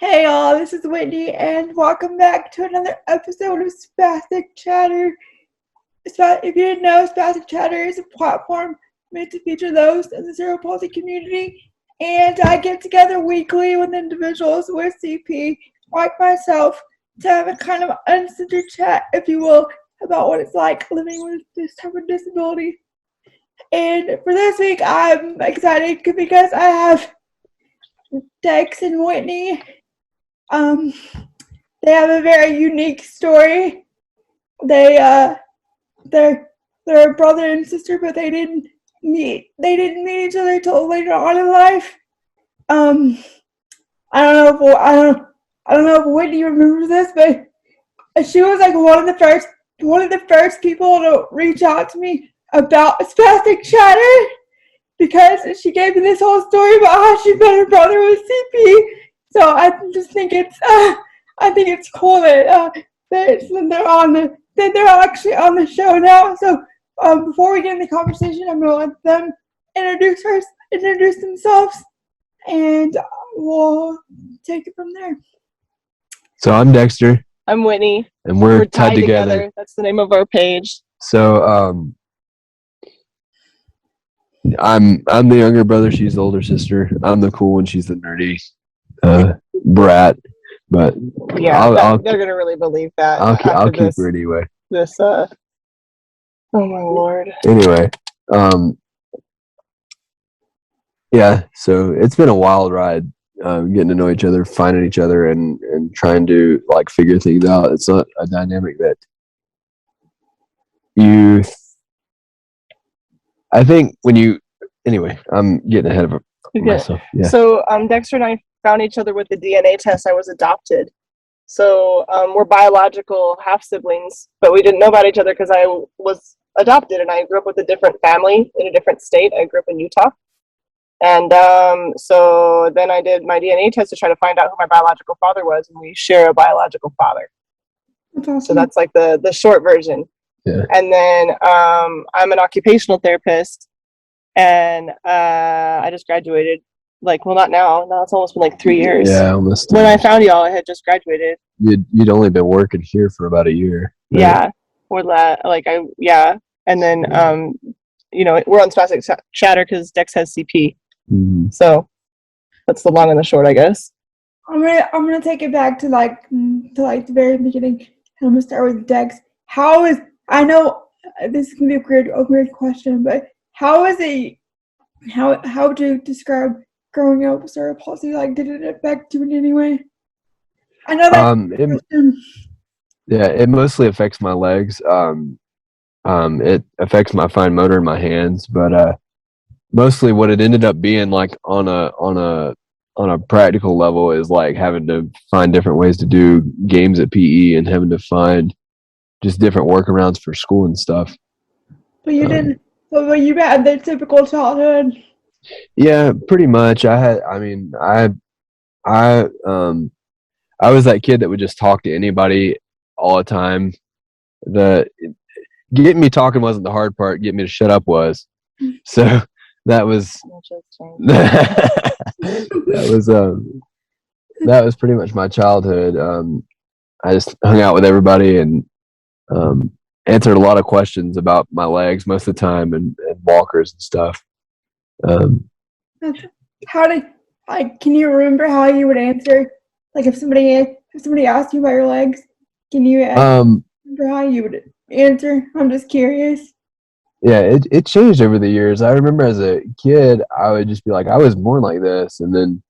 Hey y'all, this is Whitney, and welcome back to another episode of Spastic Chatter. If you didn't know, Spastic Chatter is a platform meant to feature those in the Cerebral Palsy community, and I get together weekly with individuals with CP, like myself, to have a kind of uncensored chat, if you will, about what it's like living with this type of disability. And for this week, I'm excited because I have Dex and Whitney. They have a very unique story. They're a brother and sister, but they didn't meet each other till later on in life. I don't know if Whitney remembers this, but she was like one of the first people to reach out to me about Spastic Chatter, because she gave me this whole story about how she met her brother with CP. So I just think it's cool that they're actually on the show now. So before we get in the conversation, I'm gonna let them introduce themselves, and we'll take it from there. So I'm Dexter. I'm Whitney. And we're tied together. That's the name of our page. So I'm the younger brother. She's the older sister. I'm the cool one. She's the nerdy brat. But yeah, they're gonna really believe that. I'll keep her anyway. Oh my lord. Anyway, yeah. So it's been a wild ride, getting to know each other, finding each other, and trying to like figure things out. It's not a dynamic that I think anyway, I'm getting ahead of myself. Yeah. So Dexter and I found each other with the DNA test. I was adopted. So we're biological half siblings, but we didn't know about each other because I was adopted and I grew up with a different family in a different state. I grew up in Utah. And so then I did my DNA test to try to find out who my biological father was, and we share a biological father. That's awesome. So that's like the short version. Yeah. And then I'm an occupational therapist, and I just graduated. Not now. Now it's almost been like 3 years. Yeah, almost. When I found y'all, I had just graduated. You'd only been working here for about a year. Right? Yeah, or that. And then we're on Spastic Chatter because Dex has CP. Mm-hmm. So that's the long and the short, I guess. I'm gonna take it back to the very beginning. And I'm gonna start with Dex. I know this is gonna be a weird question, but how would you describe growing up with cerebral palsy? Like, did it affect you in any way? I know that. It mostly affects my legs. It affects my fine motor in my hands, but mostly what it ended up being like on a practical level is like having to find different ways to do games at PE and having to find just different workarounds for school and stuff. But you didn't. But you had the typical childhood. Yeah, pretty much. I was that kid that would just talk to anybody all the time. Getting me talking wasn't the hard part. Getting me to shut up was. So that was that was pretty much my childhood. I just hung out with everybody and answered a lot of questions about my legs most of the time and walkers and stuff. Can you remember how you would answer? Like if somebody asked you about your legs, can you remember how you would answer? I'm just curious. Yeah, it changed over the years. I remember as a kid, I would just be like, I was born like this, and then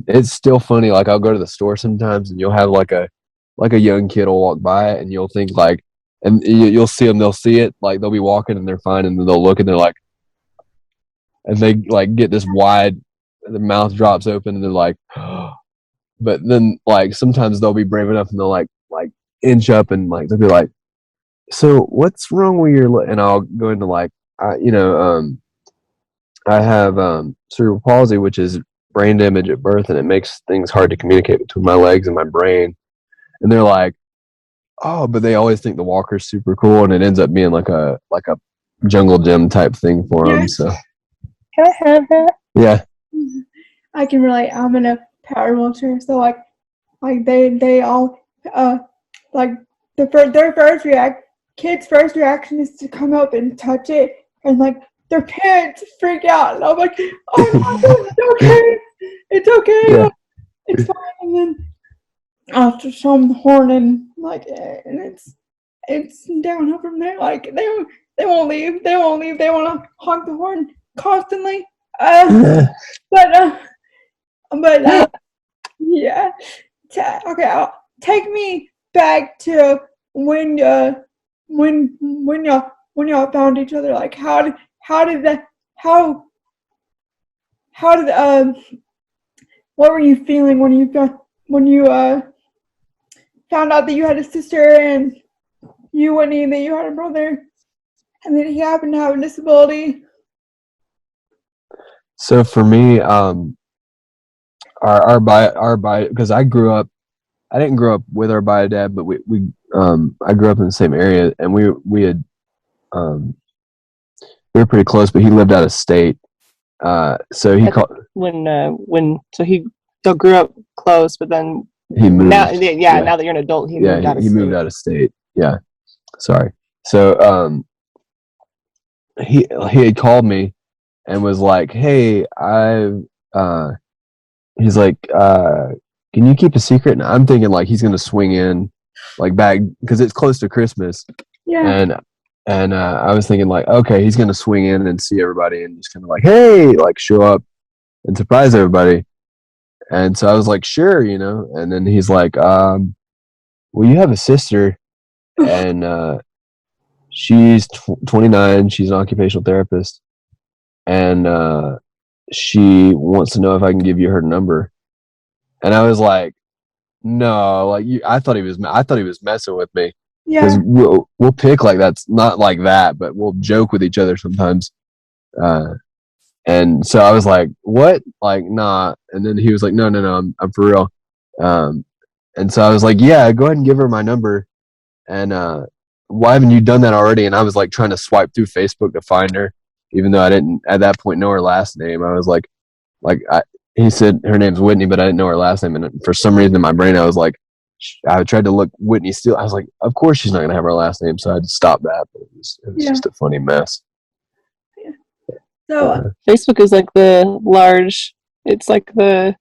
it's still funny. Like I'll go to the store sometimes, and you'll have like a young kid will walk by, and you'll think like, and you'll see them. They'll see it, like they'll be walking and they're fine, and then they'll look and they're like, and they like get this wide, the mouth drops open, and they're like, but then like sometimes they'll be brave enough and they'll like inch up and like they'll be like, so what's wrong with your and I'll go into like I have cerebral palsy, which is brain damage at birth, and it makes things hard to communicate between my legs and my brain. And they're like, oh, but they always think the walker's super cool, and it ends up being like a jungle gym type thing for them. So can I have that? Yeah. I can relate. I'm in a paramilitary. So like they all like kids' first reaction is to come up and touch it, and like their parents freak out, and I'm like, oh no, it's okay, Yeah. it's fine. And then I have to show them the horn, and like, and it's downhill from there. Like they won't leave. They won't leave. They want to honk the horn constantly. But yeah. Okay, take me back to when y'all found each other. Like how did that how did what were you feeling when you found out that you had a sister, and you, Whitney, that you had a brother, and that he happened to have a disability? So for me, our bio, because I didn't grow up with our bio dad, but I grew up in the same area, and we were pretty close, but he lived out of state. So he called so he still grew up close, but then he moved. Now that you're an adult, he moved out of he state. moved out of state. Yeah, sorry. So he had called me and was like, "Hey, he's like, can you keep a secret?" And I'm thinking like he's gonna swing in, like back because it's close to Christmas. Yeah. And I was thinking like, okay, he's gonna swing in and see everybody and just kind of like, hey, like show up and surprise everybody. And so I was like, sure, you know. And then he's like, well, you have a sister, and she's 29. She's an occupational therapist, and she wants to know if I can give you her number. And I was like, no, like I thought he was messing with me. Because we'll pick like that's not like that, but we'll joke with each other sometimes. And so I was like, what? Like, nah. And then he was like, no, I'm for real. And so I was like, yeah, go ahead and give her my number. And why haven't you done that already? And I was like trying to swipe through Facebook to find her, even though I didn't at that point know her last name. I was like he said her name's Whitney, but I didn't know her last name. And for some reason in my brain, I was like, I tried to look Whitney Steele. I was like, of course she's not going to have her last name. So I had to stop that. But it was just a funny mess. Yeah. So Facebook is like it's like the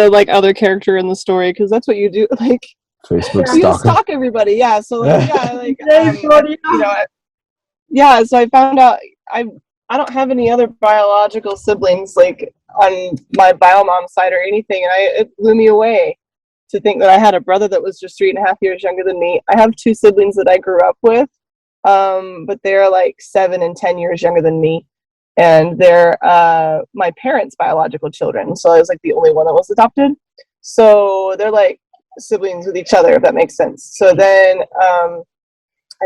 like other character in the story, because that's what you do. Like Facebook you stalk everybody. Yeah. So like, so I found out I don't have any other biological siblings like on my bio mom side or anything, and it blew me away to think that I had a brother that was just 3.5 years younger than me. I have two siblings that I grew up with, but they're like 7 and 10 years younger than me, and they're my parents' biological children. So I was like the only one that was adopted. So they're like siblings with each other, if that makes sense. So then, I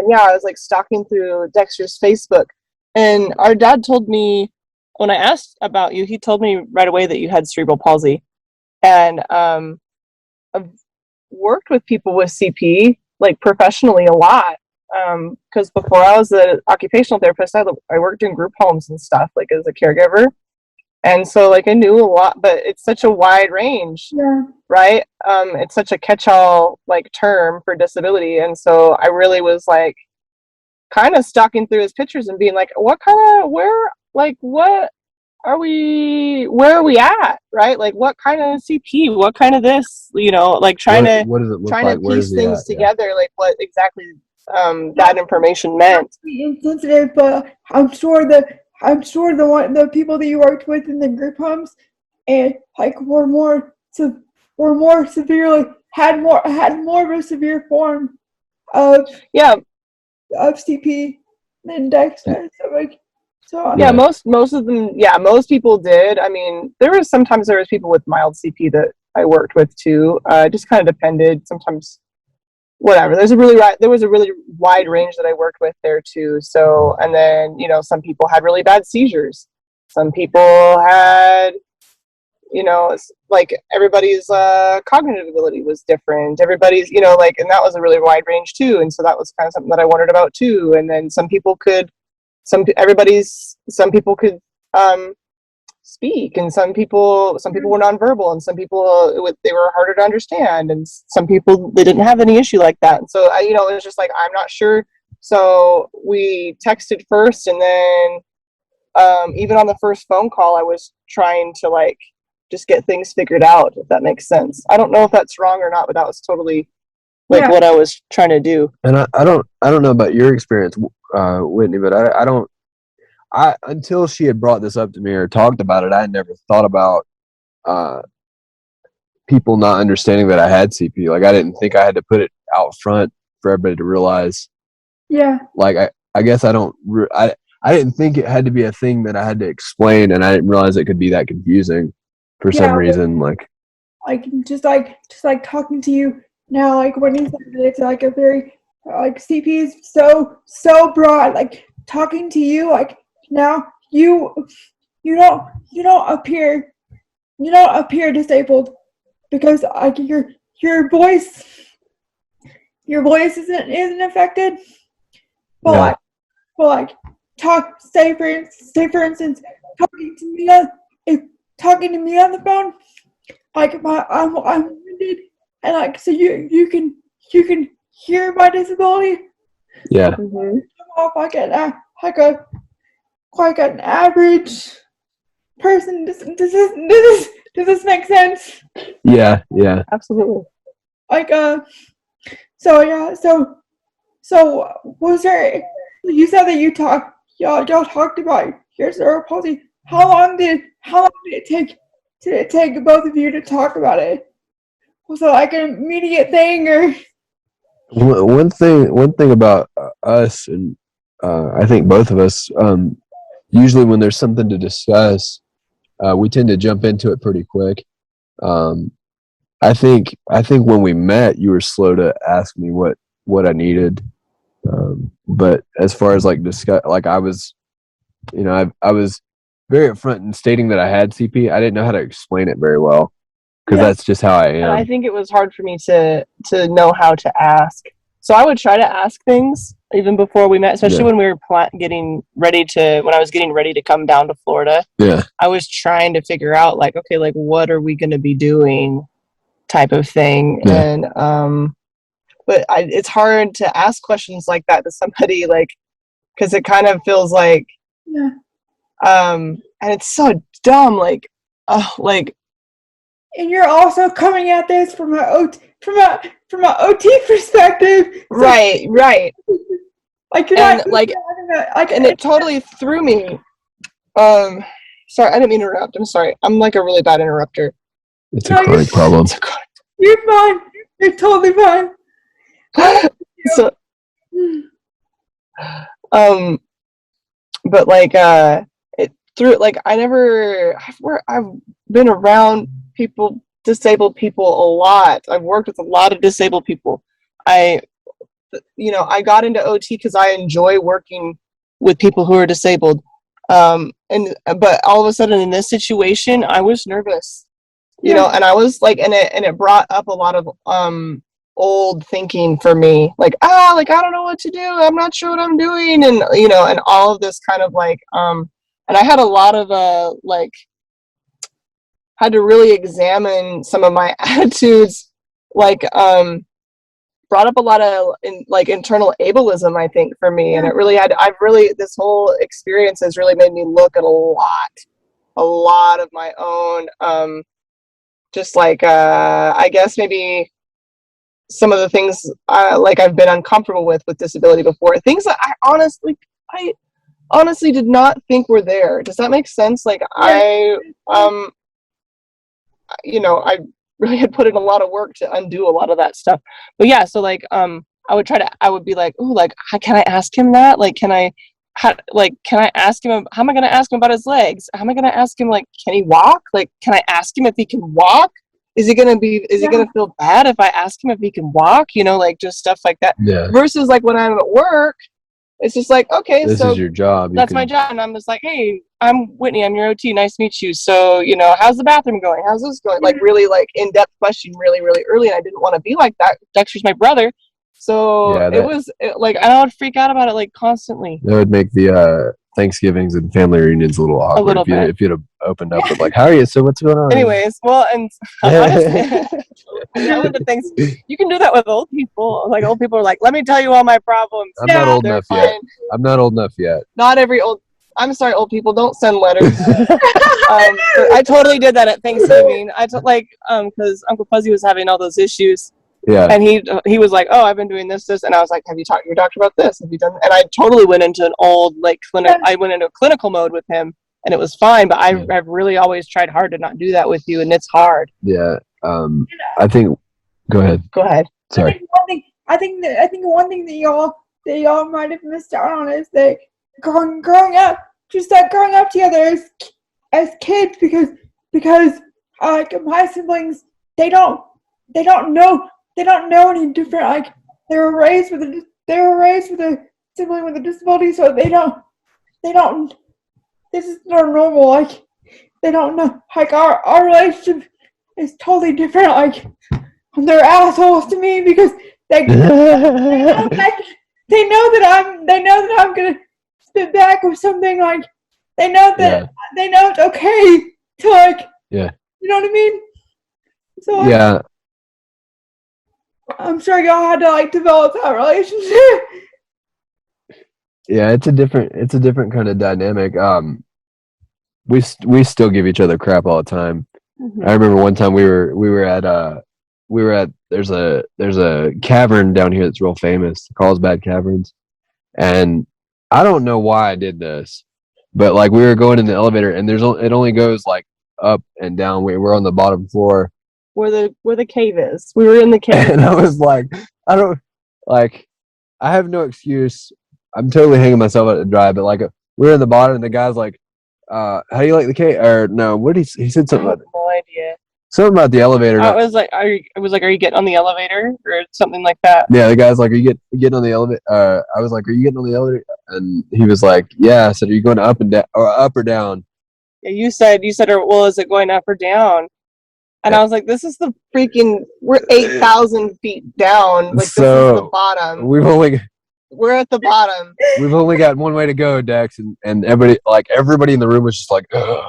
was like stalking through Dexter's Facebook. And our dad told me, when I asked about you, he told me right away that you had cerebral palsy. And I've worked with people with CP, like professionally a lot. Because before I was an occupational therapist, I worked in group homes and stuff, like as a caregiver. And so like I knew a lot, but it's such a wide range, right? It's such a catch-all like term for disability. And so I really was like, kind of stalking through his pictures and being like, where are we at, right? Like what kind of CP, what kind of this, like trying to piece things together, like what exactly that information meant. Be insensitive, but I'm sure the people that you worked with in the group homes and like were more severely had more of a severe form of CP than Dexter. Most of them, most people did. I mean, there was people with mild CP that I worked with too. Just kind of depended. Sometimes, whatever. There was a really wide range that I worked with there too. So, and then some people had really bad seizures. Some people had, like everybody's cognitive ability was different. Everybody's, and that was a really wide range too. And so that was kind of something that I wondered about too. And then some people could speak, and some people were nonverbal, and some people they were harder to understand, and some people they didn't have any issue like that. And so it was just like, I'm not sure. So we texted first, and then even on the first phone call, I was trying to like just get things figured out, if that makes sense. I don't know if that's wrong or not, but that was totally like what I was trying to do. And I don't know about your experience, Whitney, but I until she had brought this up to me or talked about it, I had never thought about people not understanding that I had CP. Like, I didn't think I had to put it out front for everybody to realize. Yeah. Like, I guess I didn't think it had to be a thing that I had to explain, and I didn't realize it could be that confusing for some reason. Like just like talking to you now, like when you said that it's like a very like CP is so broad. Like talking to you, like now you don't appear disabled because like your voice isn't affected. But like say for instance talking to me on the phone, like I'm winded, and like so you can hear my disability. Yeah. Mm-hmm. Off like an average person. Does this make sense? Yeah. Absolutely. Like so was there? You said that y'all talked about your cerebral palsy. How long did it take both of you to talk about it? Was it like an immediate thing, or? One thing about us, and I think both of us, usually when there's something to discuss, we tend to jump into it pretty quick. I think when we met, you were slow to ask me what I needed. But as far as like discuss, like I was very upfront in stating that I had CP. I didn't know how to explain it very well because that's just how I am. And I think it was hard for me to know how to ask. So I would try to ask things even before we met, especially when we were when I was getting ready to come down to Florida. Yeah, I was trying to figure out like, okay, like what are we going to be doing, type of thing, and but it's hard to ask questions like that to somebody, like, because it kind of feels like, and it's so dumb, like, like. And you're also coming at this from a OT perspective, so right? Like you're and not like, and it totally threw me. Sorry, I didn't mean to interrupt. I'm sorry. I'm like a really bad interrupter. It's a chronic problem. You're fine. You're totally fine. So, but like, it through like I've been around disabled people a lot. I've worked with a lot of disabled people. I got into OT because I enjoy working with people who are disabled. But all of a sudden in this situation, I was nervous, and I was like, and it brought up a lot of old thinking for me, like I don't know what to do, I'm not sure what I'm doing, and and all of this kind of like and I had a lot of had to really examine some of my attitudes, like brought up a lot of internal ableism, I think, for me. And it really this whole experience has really made me look at a lot of my own just like I guess maybe some of the things I've been uncomfortable with disability before, things that I honestly did not think were there. Does that make sense? Like I really had put in a lot of work to undo a lot of that stuff. But yeah, so like I would be like, ooh, like can I ask him that? Like can I ask him, how am I going to ask him about his legs? How am I going to ask him, like, can he walk? Like, can I ask him if he can walk? Is he going to feel bad if I ask him if he can walk? Like just stuff like that. Yeah. Versus like when I'm at work, it's just like, okay, this is your job. That's my job. And I'm just like, hey, I'm Whitney. I'm your OT. Nice to meet you. So, how's the bathroom going? How's this going? Like really like in-depth question really, really early. And I didn't want to be like that. Dexter's my brother. So Yeah, it was like I would freak out about it like constantly. that would make the Thanksgivings and family reunions a little awkward little bit. if you'd have opened up with like, "How are you? So what's going on?" Anyways, well, and honestly, go into things. You can do that with old people. Like old people are like, "Let me tell you all my problems." I'm not old They're enough fine. yet. I'm not old enough yet. Not every old. I'm sorry, old people. Don't send letters. I totally did that at Thanksgiving. Because Uncle Fuzzy was having all those issues. Yeah. And he was like, "Oh, I've been doing this," and I was like, "Have you talked to your doctor about this? Have you done?" And I totally went into an old clinic. I went into a clinical mode with him, and it was fine. But I've really always tried hard to not do that with you, and it's hard. Yeah. I think. Go ahead. Go ahead. Sorry. I think one thing that y'all might have missed out on is that growing up together as kids because my siblings they don't know any different. Like they were raised with a sibling with a disability, so they don't. This is not normal. Like they don't know. Like our relationship is totally different. Like they're assholes to me because they know that I'm gonna spit back or something. Like they know that they know it's okay to you know what I mean. So yeah. I'm sure y'all had to develop that relationship. Yeah, it's a different kind of dynamic. We still give each other crap all the time. Mm-hmm. I remember one time we were at there's a cavern down here that's real famous, Carlsbad Caverns, and I don't know why I did this, but like we were going in the elevator and it only goes like up and down. We're on the bottom floor. Where the cave is. We were in the cave. And I was like, I have no excuse. I'm totally hanging myself out to dry, but like we're in the bottom and the guy's like, how do you like the cave? Or no, what did he said something about it. No idea. Something about the elevator. I was like, are you getting on the elevator or something like that? Yeah, the guy's like, are you getting on the elevator? I was like, are you getting on the elevator? And he was like, yeah. I said, are you going up and down or up or down? Yeah, you said, well, is it going up or down? And I was like, this is we're 8,000 feet down. Like, so, this is the bottom. We're at the bottom. We've only got one way to go, Dex. And everybody in the room was just like, ugh.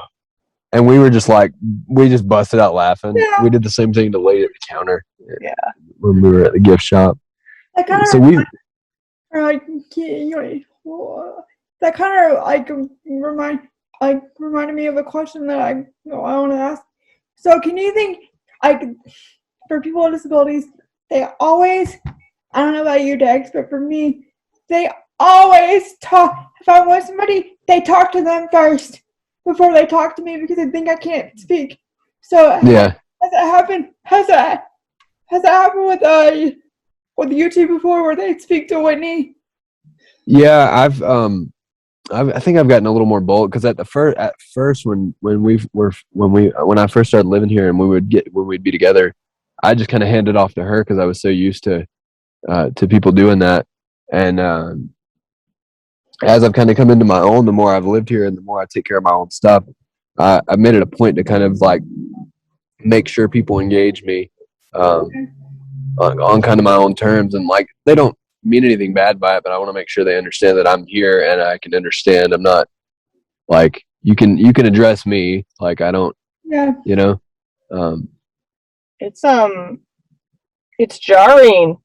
And we were just like, we just busted out laughing. Yeah. We did the same thing to the lady at the counter. Yeah. When we were at the gift shop. That kind of reminded me of a question that I want to ask. So can you think, for people with disabilities, they always, I don't know about you, Dex, but for me, they always talk, if I'm with somebody, they talk to them first before they talk to me because they think I can't speak. So yeah. Has that happened with you two before where they speak to Whitney? Yeah, I think I've gotten a little more bold because at first when I first started living here and when we'd be together, I just kind of handed off to her because I was so used to people doing that. And as I've kind of come into my own, the more I've lived here and the more I take care of my own stuff, I made it a point to kind of like make sure people engage me on kind of my own terms, and like they don't mean anything bad by it, but I want to make sure they understand that I'm here and I can understand. I'm not like you can address me like I don't. Yeah. You know. It's jarring.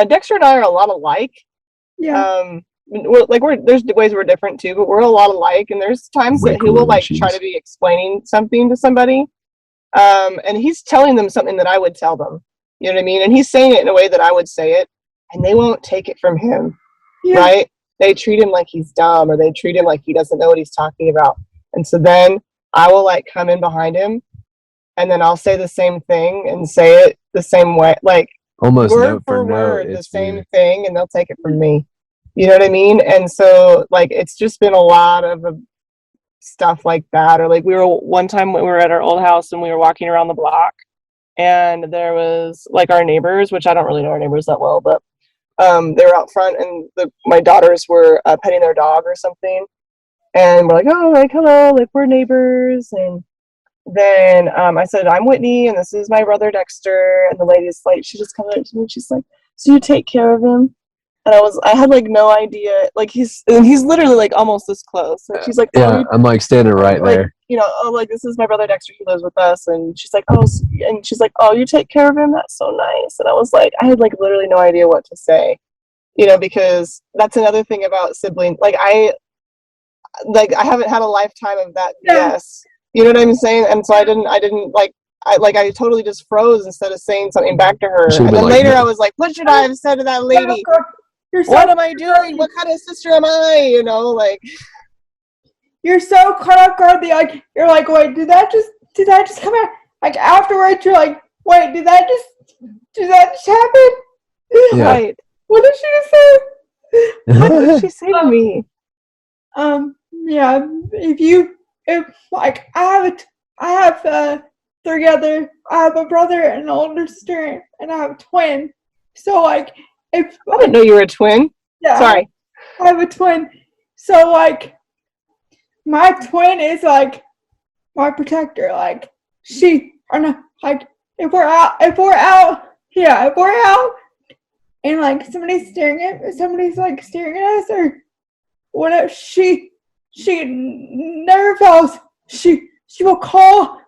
Dexter and I are a lot alike. Yeah. There's ways we're different too, but we're a lot alike. And there's times that he will try to be explaining something to somebody, and he's telling them something that I would tell them. You know what I mean? And he's saying it in a way that I would say it, and they won't take it from him, right? They treat him like he's dumb, or they treat him like he doesn't know what he's talking about. And so then I will come in behind him, and then I'll say the same thing and say it the same way, like almost word for word, the same thing, and they'll take it from me. You know what I mean? And so it's just been a lot of stuff like that. Or we were one time when we were at our old house and we were walking around the block, and there was our neighbors, which I don't really know our neighbors that well, but they were out front, and my daughters were petting their dog or something, and we're hello, we're neighbors. And then I said, I'm Whitney, and this is my brother Dexter. And the lady's she just comes up to me and she's like, so you take care of him? And I had like no idea. Like he's literally like almost this close. And she's like, yeah, I'm like standing right like, there. you know, oh, like this is my brother Dexter. He lives with us. And she's like, oh, you take care of him. That's so nice. And I was like, I had like literally no idea what to say, you know, because that's another thing about siblings. Like I haven't had a lifetime of that BS. You know what I'm saying? And so I didn't I totally just froze instead of saying something back to her. And then later I was like, what should I have said to that lady? What am I doing? What kind of sister am I? You know, like you're so caught off guard. Like you're like, wait, did that just come out? Like afterwards, you're like, wait, did that just happen? Yeah. Right. What did she just say? What did she say to me? Yeah. If like I have three other. I have a brother and an older sister, and I have a twin. So like, if I didn't know you were a twin. Yeah. Sorry. I have a twin. So like, my twin is like my protector. Like like if we're out, and like somebody's like staring at us or whatever, she never fails. She will call.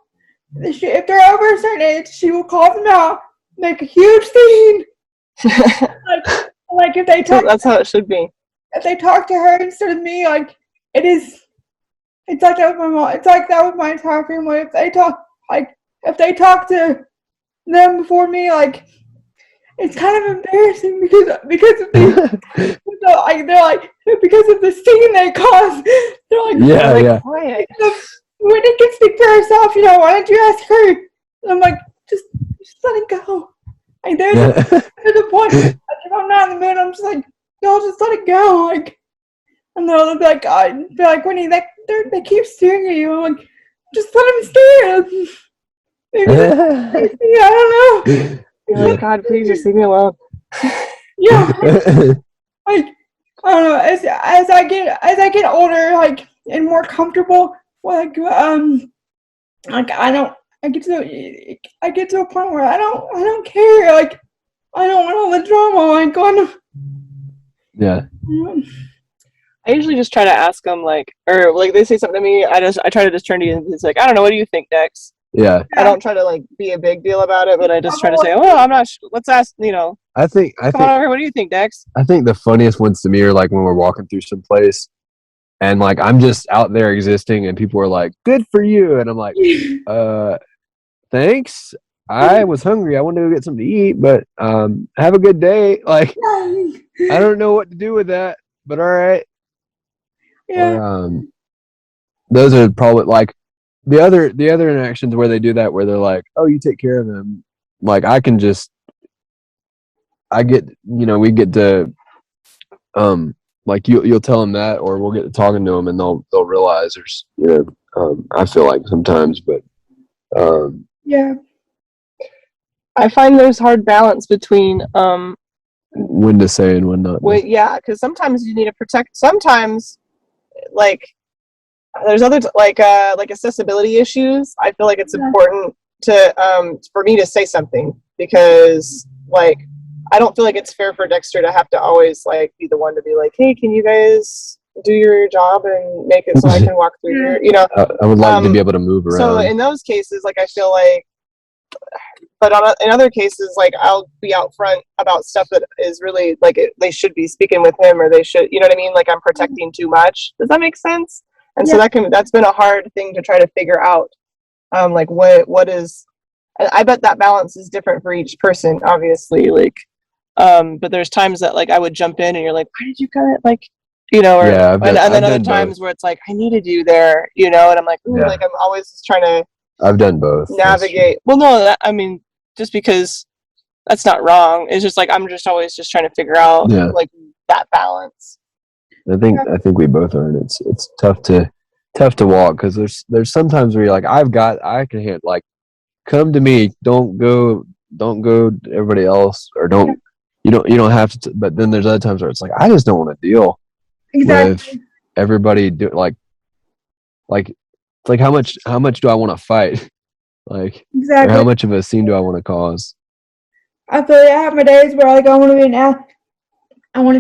If they're over a certain age, she will call them out, make a huge scene. like if they talk. That's how it should be. If they talk to her instead of me, like it's like that with my mom. It's like that with my entire family. If they talk to them before me, like it's kind of embarrassing because of the they're like because of the scene they cause. They're like quiet. Whitney can speak for herself, you know. Why don't you ask her? And I'm like, just let it go. Like there's a point. Like, if I'm not in the mood, I'm just like, y'all just let it go. Like, and they'll be like, Whitney, they keep staring at you. I'm like, just let them stare. Maybe I don't know. You're like, God, please just leave me alone. Yeah. Like I don't know. As I get older, like and more comfortable, like I get to a point where I don't care. Like I don't want all the drama. Like on. Yeah. I usually just try to ask them like, or like they say something to me. I try to just turn to you and it's like, I don't know. What do you think, Dex? Yeah. I don't try to like be a big deal about it, but I just try to say, oh, I'm not sure. Let's ask, you know. I think come on over here. What do you think, Dex? I think the funniest ones to me are like when we're walking through some place and like I'm just out there existing and people are like, good for you. And I'm like, thanks. I was hungry. I wanted to go get something to eat, but have a good day. Like I don't know what to do with that, but all right. Yeah. Or, those are probably like the other interactions where they do that, where they're like, oh, you take care of him. Like we get to like you'll tell them that, or we'll get to talking to them and they'll realize there's, you know, I feel like sometimes, but yeah. I find there's hard balance between when to say and when not. Yeah, because sometimes you need to protect. Sometimes, like, there's other like accessibility issues. I feel like it's important to for me to say something because like I don't feel like it's fair for Dexter to have to always like be the one to be like, hey, can you guys do your job and make it so I can walk through here? You know, I would like to be able to move around. So in those cases, like I feel like. But in other cases, like I'll be out front about stuff that is really like they should be speaking with him, or they should, you know what I mean? Like I'm protecting too much. Does that make sense? And so that's been a hard thing to try to figure out. Like what is? I bet that balance is different for each person, obviously. Like, but there's times that like I would jump in, and you're like, why did you cut it? Like, you know, or and then other times where it's like I needed you there, you know, and I'm like, ooh, like I'm always just trying to. I've done both. Navigate. Well, no, I mean, just because that's not wrong. It's just like I'm just always just trying to figure out like that balance. I think we both are, and it's tough to walk because there's sometimes where you're like I can hit like come to me, don't go to everybody else, or you don't have to. But then there's other times where it's like I just don't want to deal with everybody like how much do I want to fight? Like, or how much of a scene do I want to cause? I feel like I have my days where like I want to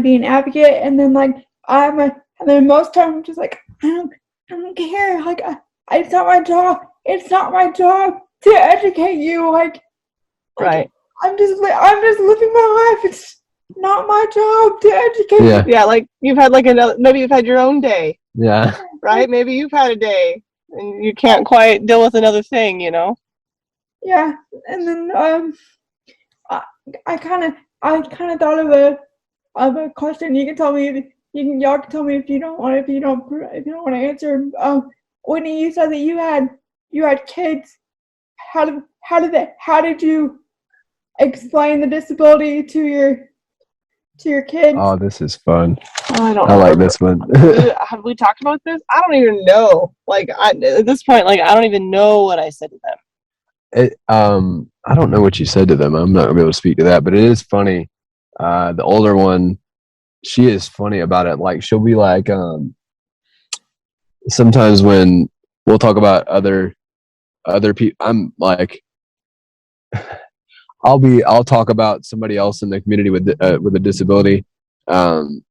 be an advocate, and then like and then most times I'm just like I don't care. Like it's not my job. It's not my job to educate you. Right. I'm just living my life. It's not my job to educate you. Yeah, like you've had like maybe you've had your own day. Yeah. Right? Maybe you've had a day and you can't quite deal with another thing, you know? Yeah, and then I kind of thought of a question. You can tell me y'all can tell me if you don't want to answer. Whitney, you said that you had kids. How did you explain the disability to your kids? Oh, this is fun. I don't I like remember. this one. Have we talked about this? I don't even know. Like at this point, like I don't even know what I said to them. I don't know what you said to them. I'm not gonna be able to speak to that, but it is funny. The older one, she is funny about it. Like she'll be like, sometimes when we'll talk about other people, I'm like, I'll talk about somebody else in the community with a disability, and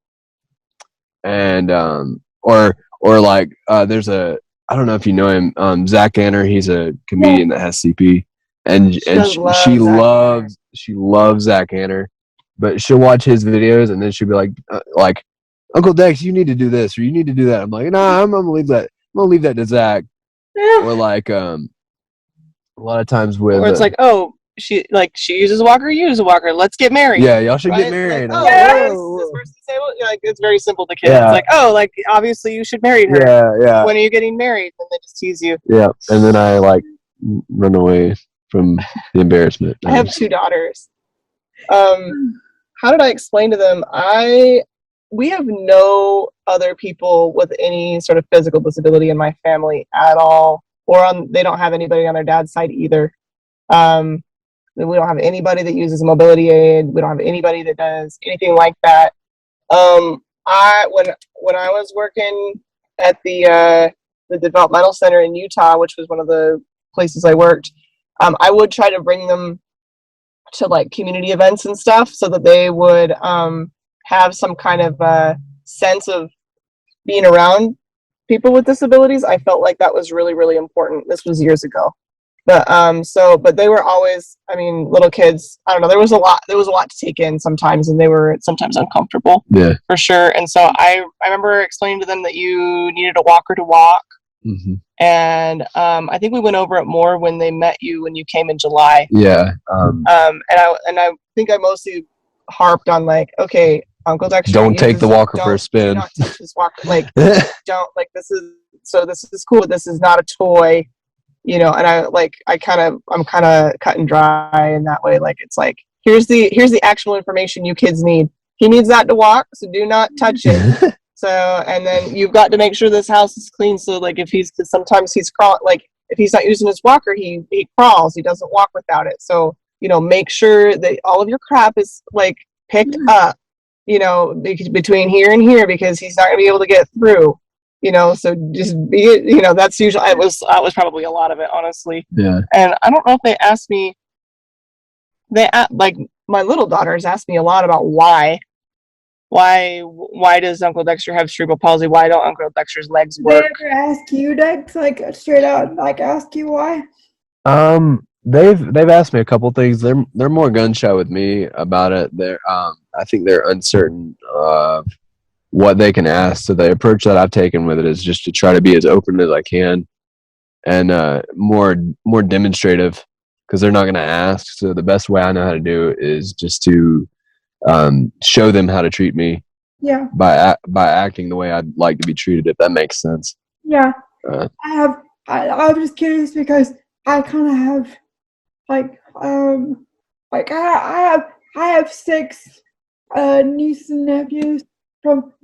or like there's a, I don't know if you know him, Zach Anner. He's a comedian that has CP, and she loves Zach Anner, but she'll watch his videos and then she'll be like Uncle Dex, you need to do this or you need to do that. I'm like, nah, I'm gonna leave that. I'm gonna leave that to Zach. Or like a lot of times with, or it's like, oh, she uses a walker, you use a walker. Let's get married. Yeah, y'all should get right? married. Like, this person's disabled. Like it's very simple to kids. Yeah. It's like, oh, like obviously you should marry her. Yeah. When are you getting married? And they just tease you. Yeah, and then I like run away from the embarrassment. I have 2 daughters. How did I explain to them? We have no other people with any sort of physical disability in my family at all, they don't have anybody on their dad's side either. We don't have anybody that uses a mobility aid. We don't have anybody that does anything like that. When I was working at the developmental center in Utah, which was one of the places I worked, I would try to bring them to like community events and stuff so that they would have some kind of sense of being around people with disabilities. I felt like that was really, really important. This was years ago. But but they were always, I mean, little kids, I don't know, there was a lot to take in sometimes, and they were sometimes uncomfortable. Yeah. For sure. And so I remember explaining to them that you needed a walker to walk. Mm-hmm. And I think we went over it more when they met you when you came in July. Yeah. And I think I mostly harped on like, okay, Uncle Dexter, don't take the walker for a spin. Do not touch this walker. Like, don't, like, this is cool. This is not a toy, you know. And I'm kind of cut and dry in that way. Like, it's like, here's the actual information you kids need. He needs that to walk, so do not touch it. So, and then you've got to make sure this house is clean. So, like, because sometimes he's crawling, like, if he's not using his walker, he crawls. He doesn't walk without it. So, you know, make sure that all of your crap is like picked up, you know, between here and here, because he's not going to be able to get through, you know. So just be, you know, that's usually, that was probably a lot of it, honestly. Yeah. And I don't know if they asked me, like, my little daughters asked me a lot about why does Uncle Dexter have cerebral palsy? Why don't Uncle Dexter's legs work? Did they ever ask you, Dex, like straight out, like ask you why? They've asked me a couple things. They're more gun shy with me about it. I think they're uncertain of what they can ask. So the approach that I've taken with it is just to try to be as open as I can, and more demonstrative, because they're not going to ask. So the best way I know how to do it is just to show them how to treat me. Yeah. By acting the way I'd like to be treated, if that makes sense. Yeah. I was just curious because I kind of have I have 6 nieces and nephews, from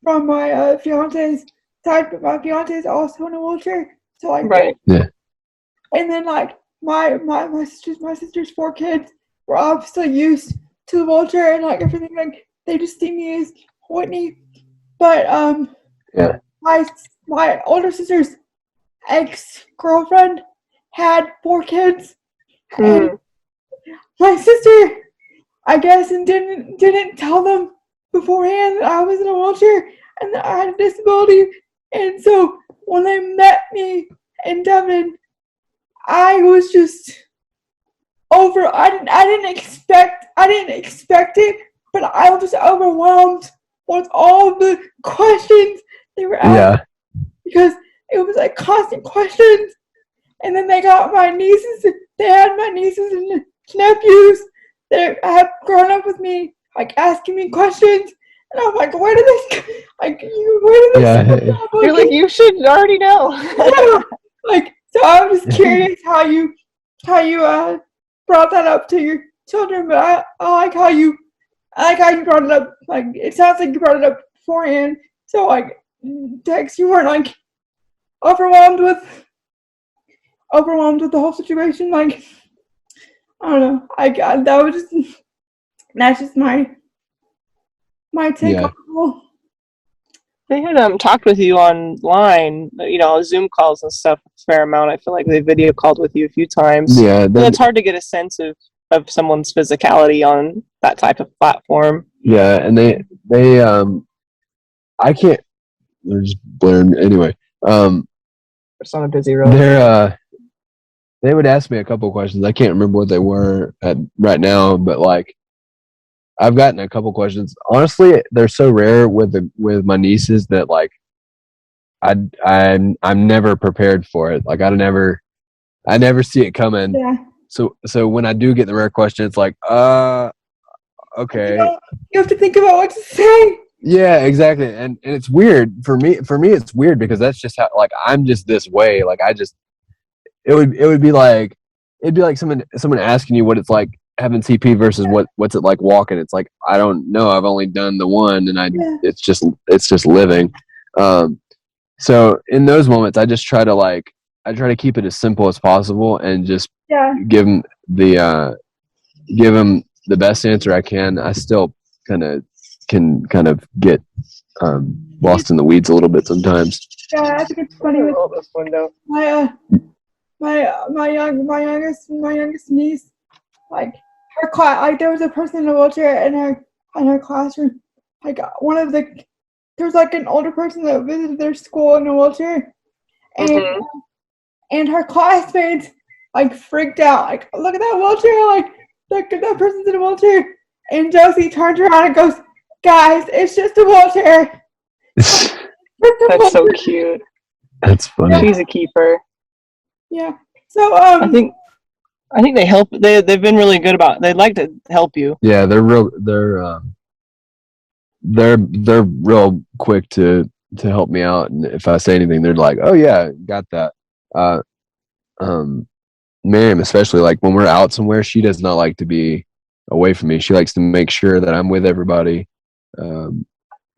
my fiance's side, but my fiance is also in a wheelchair. So like, right. Yeah. And then like my sister's 4 kids were obviously used to the wheelchair and like everything, like they just see me as Whitney. But yeah. My older sister's ex-girlfriend had 4 kids, and my sister, I guess, and didn't tell them beforehand that I was in a wheelchair and that I had a disability. And so when they met me in Devon, I was just over. I didn't expect it, but I was overwhelmed with all the questions they were asking because it was like constant questions. And then they got my nieces. They had my nieces and nephews that have grown up with me, like asking me questions. And I'm like, where did this? Where did this? You're like, you should already know. Yeah. Like, so I'm just curious how you brought that up to your children. But I like how you brought it up. Like, it sounds like you brought it up beforehand. So like, Dex, you weren't like overwhelmed with the whole situation. Like, I don't know. That's just my take on the whole. They had talked with you online, Zoom calls and stuff a fair amount. I feel like they video called with you a few times. Yeah, but it's hard to get a sense of someone's physicality on that type of platform. Yeah, and they I can't. They're just blaring anyway. It's on a busy road. They would ask me a couple questions. I can't remember what they were right now, but like I've gotten a couple questions. Honestly, they're so rare with my nieces that like I'm never prepared for it. Like I never see it coming. Yeah. So when I do get the rare question, it's like okay. You have to think about what to say. Yeah, exactly. And it's weird for me. It's weird because that's just how, like, I'm just this way. Like it would be like someone asking you what it's like having CP versus what's it like walking. It's like, I don't know. I've only done the one, and it's just living. So in those moments, I just try to keep it as simple as possible and just give them the best answer I can. I still can get lost in the weeds a little bit sometimes. Yeah, I think it's funny with this window. My youngest niece, like her class, like there was a person in a wheelchair in her classroom. Like there was like an older person that visited their school in a wheelchair, and her classmates like freaked out. Like, look at that wheelchair! Like that person's in a wheelchair. And Josie turns around and goes, "Guys, it's just a wheelchair." That's so cute. That's funny. She's a keeper. Yeah. So I think they help. They've been really good about. They'd like to help you. Yeah, they're real quick to help me out, and if I say anything, they're like, "Oh yeah, got that." Miriam, especially, like when we're out somewhere, she does not like to be away from me. She likes to make sure that I'm with everybody. That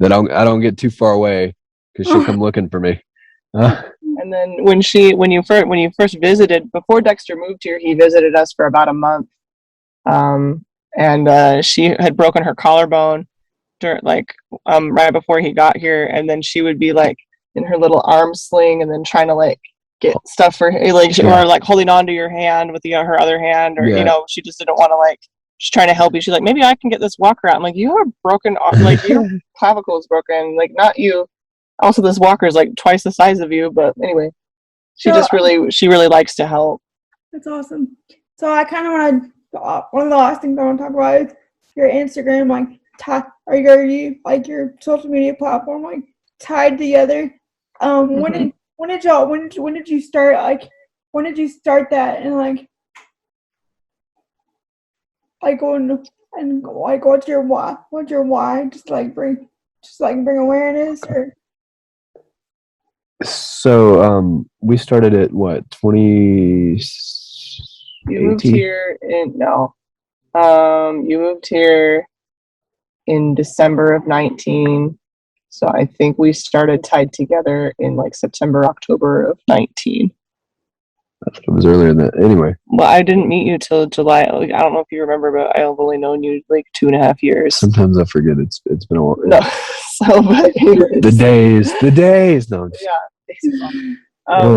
I don't get too far away because she'll come looking for me. And then when you first visited, before Dexter moved here, he visited us for about a month. And she had broken her collarbone right before he got here, and then she would be like in her little arm sling and then trying to like get stuff for or like holding on to your hand with her other hand, or she just didn't want to, like, she's trying to help you. She's like, maybe I can get this walker out. I'm like, you have broken arm, like your clavicle is broken, like not you. Also, this walker is like twice the size of you, but anyway, she really likes to help. That's awesome. So I kind of want to, one of the last things I want to talk about is your Instagram, like, are you like your social media platform, like, tied together? When did you start, like, when did you start that, and like going, and like what's your why? Just bring awareness, or? So we started at what, 2018? You moved here you moved here in December of 19. So I think we started tied together in like September, October of 19. It was earlier than that. Anyway. Well, I didn't meet you till July. Like, I don't know if you remember, but I've only known you like 2.5 years. Sometimes I forget. It's been a while. No. So, but the days. No. Yeah.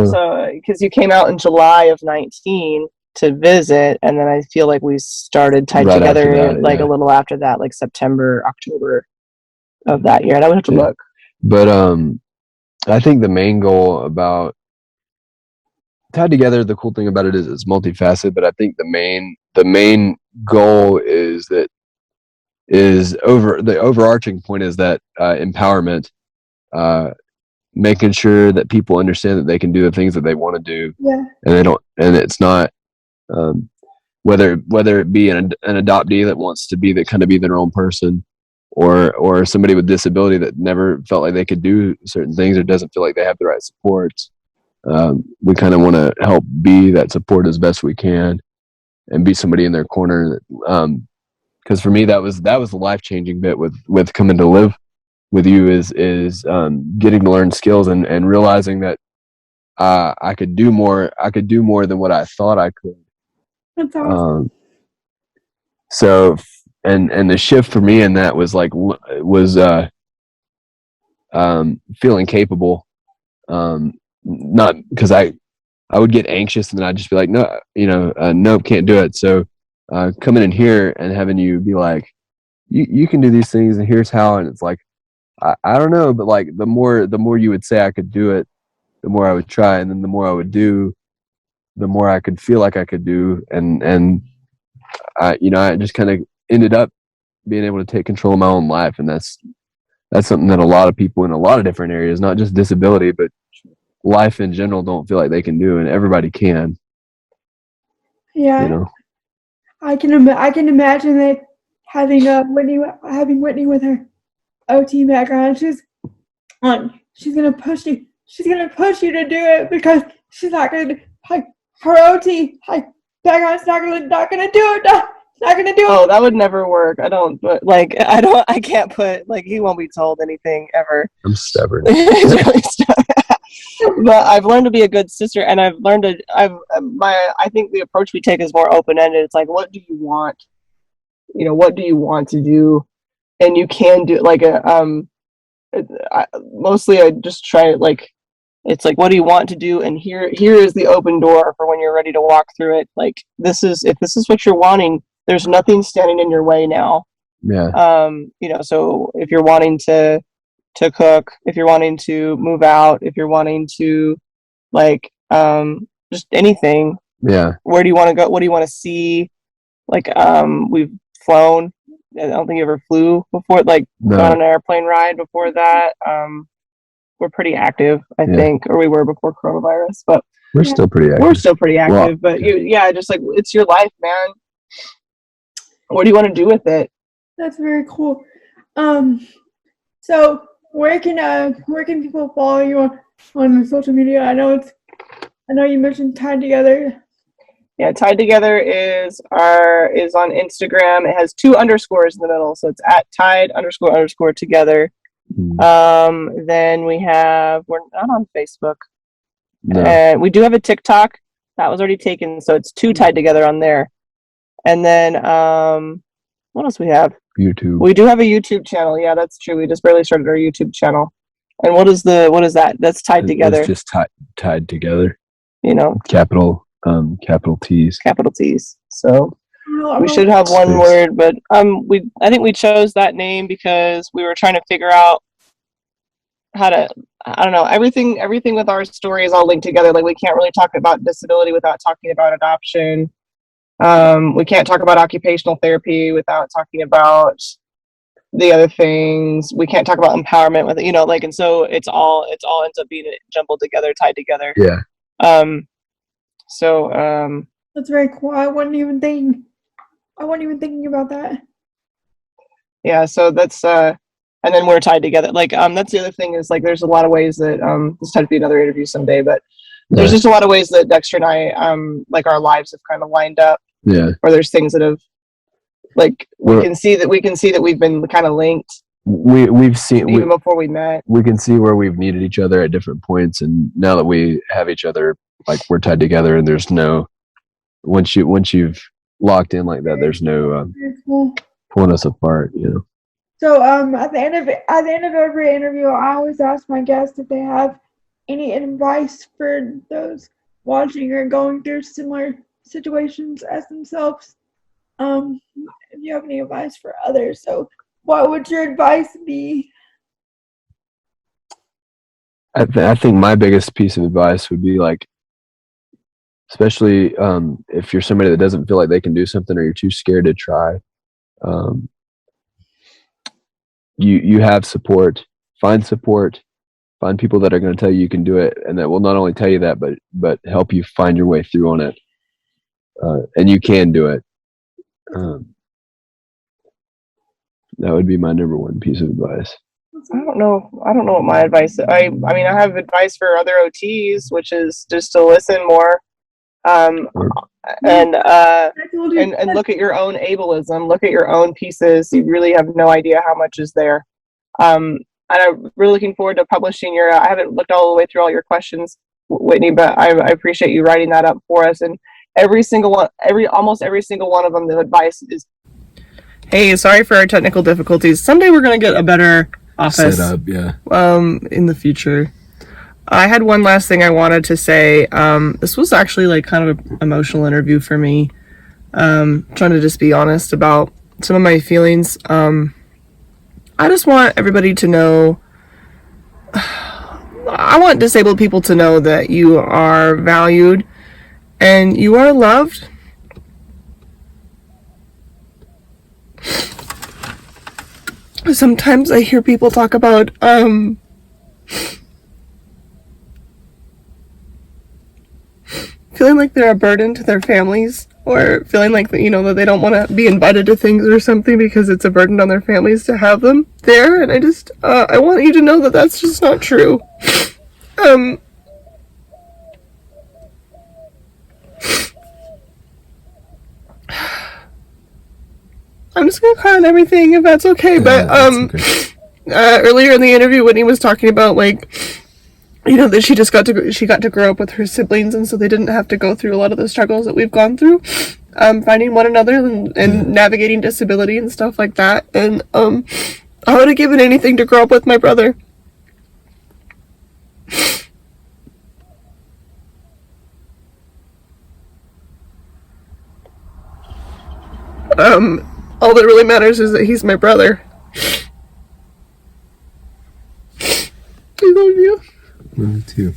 So because you came out in July of 19, to visit, and then I feel like we started tied Right after together that, like yeah. a little after that, like September, October of that year. And I would have to Yeah. look. But I think the main goal about Tied Together, the cool thing about it is it's multifaceted, but I think the main goal is the overarching point is that empowerment, making sure that people understand that they can do the things that they want to do, Yeah. and they don't, and it's not whether it be an adoptee that wants to be their own person, or somebody with disability that never felt like they could do certain things or doesn't feel like they have the right supports. We kind of want to help be that support as best we can and be somebody in their corner. Because for me, that was the life-changing bit with coming to live with you is getting to learn skills and realizing that I could do more than what I thought I could. That's awesome. So and the shift for me in that was feeling capable, not because I would get anxious and then I'd just be like, no, nope, can't do it. So coming in here and having you be like, you can do these things and here's how, and it's like, I don't know, but like the more you would say I could do it, the more I would try, and then the more I would do, the more I could feel like I could do, and I just kind of ended up being able to take control of my own life, and that's something that a lot of people in a lot of different areas, not just disability, but life in general, don't feel like they can do, and everybody can. Yeah. I can imagine that having Whitney with her OT background. She's gonna push you. She's gonna push you to do it because she's not gonna her OT background's not gonna do it. Not gonna do it. Oh, that would never work. I can't put he won't be told anything ever. I'm stubborn. He's really stubborn. But I've learned to be a good sister, and I've learned to. I think the approach we take is more open ended. It's like, what do you want? What do you want to do? And you can do mostly I just try it's like, what do you want to do? And here is the open door for when you're ready to walk through it. Like if this is what you're wanting, there's nothing standing in your way now. Yeah. So if you're wanting to cook, if you're wanting to move out, if you're wanting to just anything. Yeah. Where do you want to go? What do you want to see? We've flown. I don't think you ever flew before, No. Gone on an airplane ride before that. We're pretty active, I think, or we were before coronavirus, but we're still pretty active. We're still pretty active, but just it's your life, man. What do you want to do with it? That's very cool. So where can people follow you on social media? I know you mentioned Tied Together. Yeah, Tied Together is on Instagram. It has 2 underscores in the middle, so it's at @tied__together. Then we're not on Facebook. No. And we do have a TikTok that was already taken, so it's 2 Tied Together on there. And then what else we have? YouTube. We do have a YouTube channel. Yeah, that's true. We just barely started our YouTube channel. And what is that? That's Tied Together. It's just tied together. Capital T's. Capital T's. So we should have one word, but I think we chose that name because we were trying to figure out how to, I don't know, everything with our story is all linked together. We can't really talk about disability without talking about adoption. We can't talk about occupational therapy without talking about the other things. We can't talk about empowerment with and so it's all ends up being jumbled together, tied together. Yeah. That's very cool. I wasn't even thinking about that. Yeah, so that's and then we're tied together. That's the other thing is there's a lot of ways that this had to be another interview someday, but there's just a lot of ways that Dexter and I our lives have kind of lined up. Yeah. Or there's things that have we can see that we've been kind of linked. We've seen even before we met. We can see where we've needed each other at different points, and now that we have each other, we're tied together, and there's no once you've locked in like that, there's no pulling us apart. So at the end of every interview, I always ask my guests if they have any advice for those watching or going through similar situations as themselves. If you have any advice for others, so what would your advice be? I think my biggest piece of advice would be like, especially if you're somebody that doesn't feel like they can do something or you're too scared to try, you have support. Find support. Find people that are going to tell you can do it, and that will not only tell you that, but help you find your way through on it. And you can do it. That would be my number one piece of advice. I don't know what my advice. I mean, I have advice for other OTs, which is just to listen more, and look at your own ableism. Look at your own pieces. You really have no idea how much is there. And I'm really looking forward to publishing your. I haven't looked all the way through all your questions, Whitney, but I appreciate you writing that up for us. And almost every single one of them, the advice is, hey, sorry for our technical difficulties. Someday we're going to get a better office set up, yeah. In the future. I had one last thing I wanted to say. This was actually like kind of an emotional interview for me. Trying to just be honest about some of my feelings. I just want everybody to know, I want disabled people to know that you are valued and you are loved. Sometimes I hear people talk about feeling like they're a burden to their families, or feeling like that, that they don't want to be invited to things or something because it's a burden on their families to have them there. And I just I want you to know that that's just not true. I'm just gonna cry on everything if that's okay. But earlier in the interview, Whitney was talking about that she got to grow up with her siblings, and so they didn't have to go through a lot of the struggles that we've gone through, finding one another and navigating disability and stuff like that. And I would have given anything to grow up with my brother. All that really matters is that he's my brother. I love you. Love you too.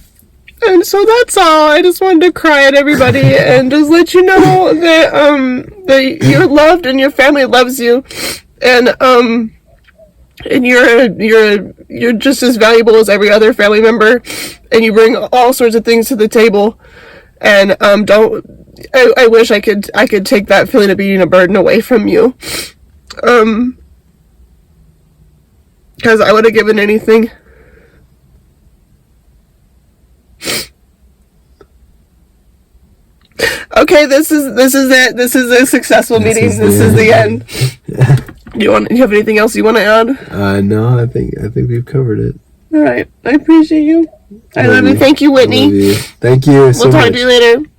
And so that's all. I just wanted to cry at everybody and just let you know that you're loved and your family loves you, and you're just as valuable as every other family member, and you bring all sorts of things to the table. And I wish I could take that feeling of being a burden away from you, because I would have given anything. Okay, this is it. This is a successful meeting. This is the end. Do you have anything else you want to add? No, I think we've covered it. All right, I appreciate you. I love you. Thank you, Whitney. Thank you so much. We'll talk to you later.